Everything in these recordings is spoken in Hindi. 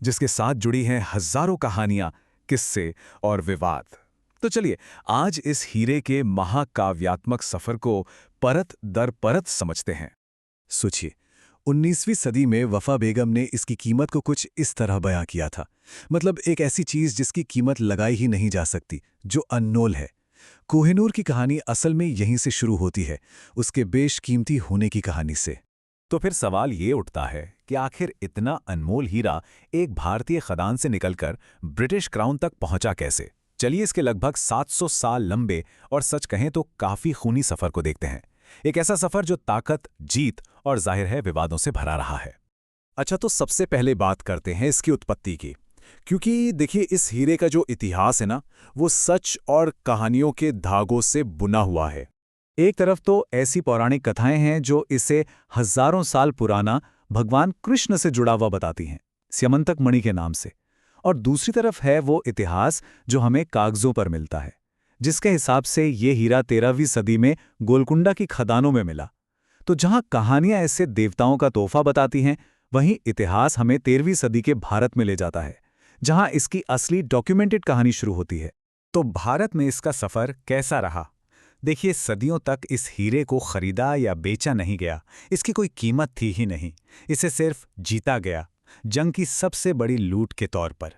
जिसके साथ जुड़ी हैं हजारों कहानियां, किस्से और विवाद। तो चलिए आज इस हीरे के महाकाव्यात्मक सफर को परत दर परत समझते हैं। सोचिए, 19वीं सदी में वफा बेगम ने इसकी कीमत को कुछ इस तरह बयां किया था। मतलब एक ऐसी चीज जिसकी कीमत लगाई ही नहीं जा सकती, जो अनमोल है। कोहिनूर की कहानी असल में यहीं से शुरू होती है, उसके बेशकीमती होने की कहानी से। तो फिर सवाल ये उठता है कि आखिर इतना अनमोल हीरा एक भारतीय खदान से निकलकर ब्रिटिश क्राउन तक पहुंचा कैसे? चलिए इसके लगभग 700 साल लंबे और सच कहें तो काफी खूनी सफर को देखते हैं। एक ऐसा सफर जो ताकत, जीत और जाहिर है विवादों से भरा रहा है। अच्छा, तो सबसे पहले बात करते हैं इसकी उत्पत्ति की। क्योंकि देखिए, इस हीरे का जो इतिहास है ना, वो सच और कहानियों के धागों से बुना हुआ है। एक तरफ तो ऐसी पौराणिक कथाएं हैं जो इसे हजारों साल पुराना भगवान कृष्ण से जुड़ा हुआ बताती हैं, स्यमंतक मणि के नाम से। और दूसरी तरफ है वो इतिहास जो हमें कागजों पर मिलता है, जिसके हिसाब से ये हीरा 13वीं सदी में गोलकुंडा की खदानों में मिला। तो जहां कहानियां ऐसे देवताओं का तोहफा बताती हैं, वहीं इतिहास हमें 13वीं सदी के भारत में ले जाता है, जहां इसकी असली डॉक्यूमेंटेड कहानी शुरू होती है। तो भारत में इसका सफर कैसा रहा? देखिए, सदियों तक इस हीरे को खरीदा या बेचा नहीं गया। इसकी कोई कीमत थी ही नहीं। इसे सिर्फ जीता गया, जंग की सबसे बड़ी लूट के तौर पर।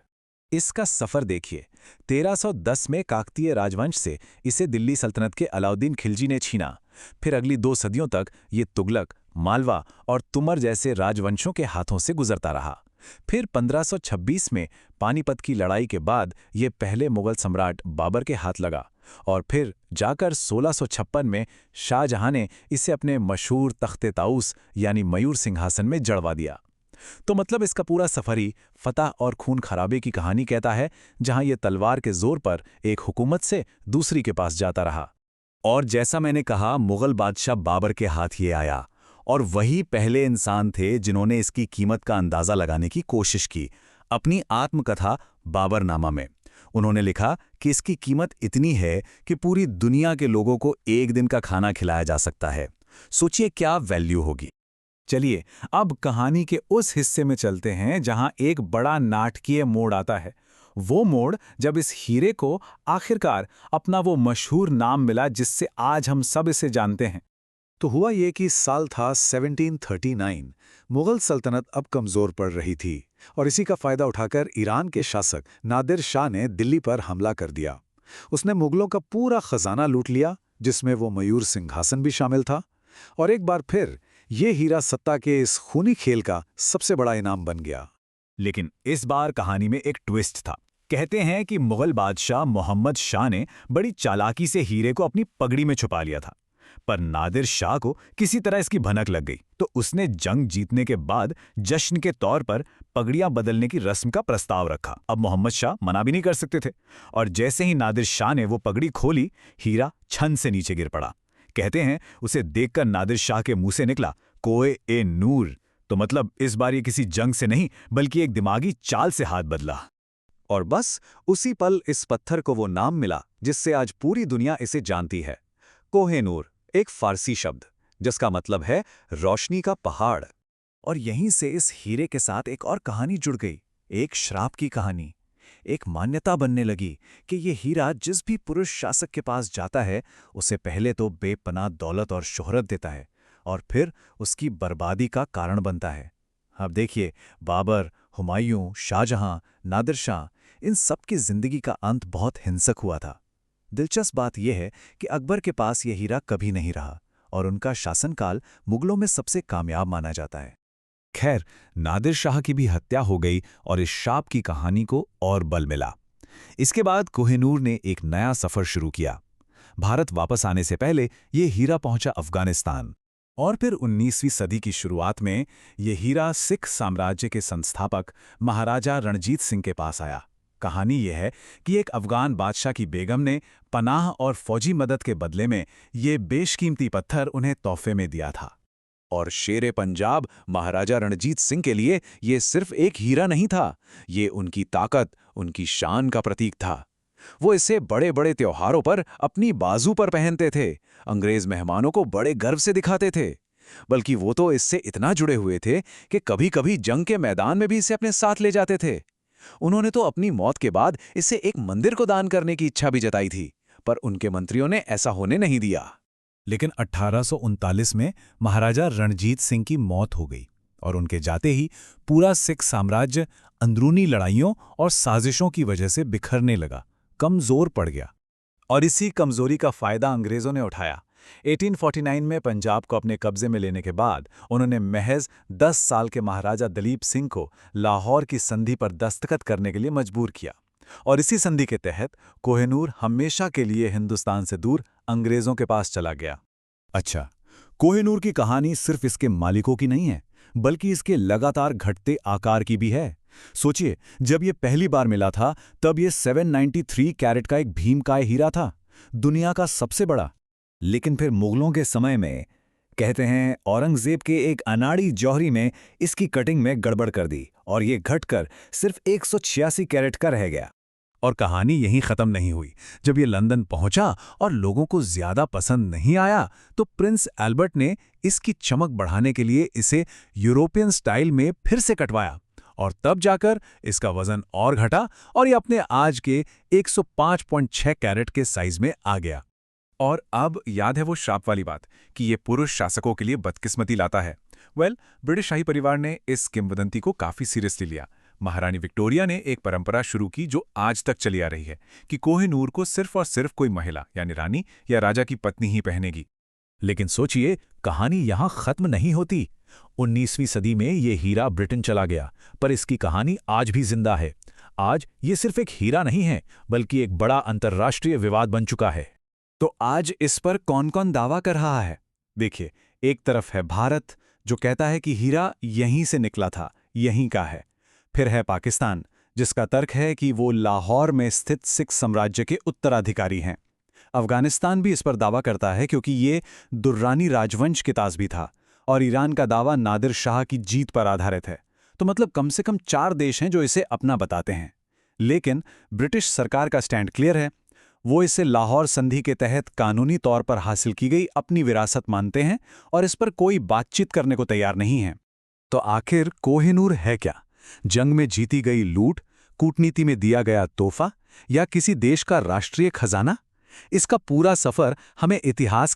इसका सफर देखिए, 1310 में काकतीय राजवंश से इसे दिल्ली सल्तनत के अलाउद्दीन खिलजी ने छीना। फिर अगली 2 सदियों तक ये तुगलक, मालवा और तुमर जैसे राजवंशों के हाथों से गुजरता रहा। फिर 1526 में पानीपत की लड़ाई के बाद ये पहले मुगल सम्राट बाबर के हाथ लगा और फिर जाकर 1656 में शाहजहां ने इसे अपने मशहूर तख्ते ताऊस यानी मयूर सिंहासन में जड़वा दिया। तो मतलब इसका पूरा सफर ही फतह और खून खराबे की कहानी कहता है, जहां ये तलवार के जोर पर एक हुकूमत से दूसरी के पास जाता रहा। और जैसा मैंने कहा, मुगल बादशाह बाबर के हाथ ये आया और वही पहले इंसान थे जिन्होंने इसकी कीमत का अंदाजा लगाने की कोशिश की। अपनी आत्मकथा बाबरनामा में उन्होंने लिखा कि इसकी कीमत इतनी है कि पूरी दुनिया के लोगों को एक दिन का खाना खिलाया जा सकता है। सोचिए क्या वैल्यू होगी। चलिए अब कहानी के उस हिस्से में चलते हैं जहां एक बड़ा नाटकीय मोड़ आता है। वो मोड़ जब इस हीरे को आखिरकार अपना वो मशहूर नाम मिला जिससे आज हम सब इसे जानते हैं। तो हुआ ये कि साल था 1739। मुगल सल्तनत अब कमजोर पड़ रही थी और इसी का फायदा उठाकर ईरान के शासक नादिर शाह ने दिल्ली पर हमला कर दिया। उसने मुगलों का पूरा खजाना लूट लिया, जिसमें वो मयूर सिंहासन भी शामिल था। और एक बार फिर ये हीरा सत्ता के इस खूनी खेल का सबसे बड़ा इनाम बन गया। लेकिन इस बार कहानी में एक ट्विस्ट था। कहते हैं कि मुगल बादशाह मोहम्मद शाह ने बड़ी चालाकी से हीरे को अपनी पगड़ी में छुपा लिया था, पर नादिर शाह को किसी तरह इसकी भनक लग गई, तो उसने जंग जीतने के बाद जश्न के तौर पर पगड़ियां बदलने की रस्म का प्रस्ताव रखा। अब मोहम्मद शाह मना भी नहीं कर सकते थे, और जैसे ही नादिर शाह ने वो पगड़ी खोली, हीरा छन से नीचे गिर पड़ा। कहते हैं उसे देखकर नादिर शाह के मुंह से निकला, कोए ए नूर। तो मतलब इस बार ये किसी जंग से नहीं बल्कि एक दिमागी चाल से हाथ बदला। और बस उसी पल इस पत्थर को वो नाम मिला जिससे आज पूरी दुनिया इसे जानती है, कोहिनूर, एक फारसी शब्द जिसका मतलब है रोशनी का पहाड़। और यहीं से इस हीरे के साथ एक और कहानी जुड़ गई, एक श्राप की कहानी। एक मान्यता बनने लगी कि ये हीरा जिस भी पुरुष शासक के पास जाता है, उसे पहले तो बेपनाह दौलत और शोहरत देता है और फिर उसकी बर्बादी का कारण बनता है। अब देखिए, बाबर, हुमायूं, शाहजहां, नादिर शाह, इन सब की जिंदगी का अंत बहुत हिंसक हुआ था। दिलचस्प बात यह है कि अकबर के पास यह हीरा कभी नहीं रहा और उनका शासनकाल मुगलों में सबसे कामयाब माना जाता है। खैर, नादिर शाह की भी हत्या हो गई और इस शाप की कहानी को और बल मिला। इसके बाद कोहिनूर ने एक नया सफर शुरू किया। भारत वापस आने से पहले ये हीरा पहुंचा अफगानिस्तान। और फिर 19वीं सदी की शुरुआत में ये हीरा सिख साम्राज्य के संस्थापक महाराजा रणजीत सिंह के पास आया। कहानी यह है कि एक अफगान बादशाह की बेगम ने पनाह और फौजी मदद के बदले में ये बेशकीमती पत्थर उन्हें तोहफे में दिया था। और शेरे पंजाब महाराजा रणजीत सिंह के लिए ये सिर्फ एक हीरा नहीं था, ये उनकी ताकत, उनकी शान का प्रतीक था। वो इसे बड़े बड़े त्योहारों पर अपनी बाजू पर पहनते थे, अंग्रेज मेहमानों को बड़े गर्व से दिखाते थे। बल्कि वो तो इससे इतना जुड़े हुए थे कि कभी-कभी जंग के मैदान में भी इसे अपने साथ ले जाते थे। उन्होंने तो अपनी मौत के बाद इसे एक मंदिर को दान करने की इच्छा भी जताई थी, पर उनके मंत्रियों ने ऐसा होने नहीं दिया। लेकिन 1839 में महाराजा रणजीत सिंह की मौत हो गई और उनके जाते ही पूरा सिख साम्राज्य अंदरूनी लड़ाइयों और साजिशों की वजह से बिखरने लगा, कमजोर पड़ गया। और इसी कमजोरी का फायदा अंग्रेजों ने उठाया। 1849 में पंजाब को अपने कब्जे में लेने के बाद उन्होंने महज 10 साल के महाराजा दलीप सिंह को लाहौर की संधि पर दस्तखत करने के लिए मजबूर किया। और इसी संधि के तहत कोहिनूर हमेशा के लिए हिंदुस्तान से दूर अंग्रेजों के पास चला गया। अच्छा, कोहिनूर की कहानी सिर्फ इसके मालिकों की नहीं है, बल्कि इसके लगातार घटते आकार की भी है। सोचिए, जब ये पहली बार मिला था तब ये 793 कैरेट का एक भीमकाय हीरा था, दुनिया का सबसे बड़ा। लेकिन फिर मुगलों के समय में, कहते हैं औरंगजेब के एक अनाड़ी जौहरी में इसकी कटिंग में गड़बड़ कर दी और ये घटकर सिर्फ 186 कैरेट का रह गया। और कहानी यहीं खत्म नहीं हुई। जब ये लंदन पहुंचा और लोगों को ज्यादा पसंद नहीं आया तो प्रिंस एल्बर्ट ने इसकी चमक बढ़ाने के लिए इसे यूरोपियन स्टाइल में फिर से कटवाया और तब जाकर इसका वजन और घटा और ये अपने आज के 105.6 कैरेट के साइज में आ गया। और अब याद है वो श्राप वाली बात कि ये पुरुष शासकों के लिए बदकिस्मती लाता है। ब्रिटिश शाही परिवार ने इस किंवदंती को काफी सीरियसली लिया। महारानी विक्टोरिया ने एक परंपरा शुरू की जो आज तक चली आ रही है कि कोहिनूर को सिर्फ और सिर्फ कोई महिला यानी रानी या राजा की पत्नी ही पहनेगी। लेकिन सोचिए, कहानी यहां खत्म नहीं होती। 19वीं सदी में ये हीरा ब्रिटेन चला गया, पर इसकी कहानी आज भी जिंदा है। आज ये सिर्फ एक हीरा नहीं है, बल्कि एक बड़ा अंतर्राष्ट्रीय विवाद बन चुका है। तो आज इस पर कौन कौन दावा कर रहा है? देखिए, एक तरफ है भारत जो कहता है कि हीरा यहीं से निकला था, यहीं का है। फिर है पाकिस्तान, जिसका तर्क है कि वो लाहौर में स्थित सिख साम्राज्य के उत्तराधिकारी हैं। अफगानिस्तान भी इस पर दावा करता है क्योंकि ये दुर्रानी राजवंश के ताज भी था। और ईरान का दावा नादिर शाह की जीत पर आधारित है। तो मतलब कम से कम 4 देश हैं जो इसे अपना बताते हैं। लेकिन ब्रिटिश सरकार का स्टैंड क्लियर है। वो इसे लाहौर संधि के तहत कानूनी तौर पर हासिल की गई अपनी विरासत मानते हैं और इस पर कोई बातचीत करने को तैयार नहीं है। तो आखिर कोहिनूर है क्या? जंग में जीती गई लूट, कूटनीति में दिया गया तोहफा या किसी देश का राष्ट्रीय खजाना? इसका पूरा सफर हमें इतिहास के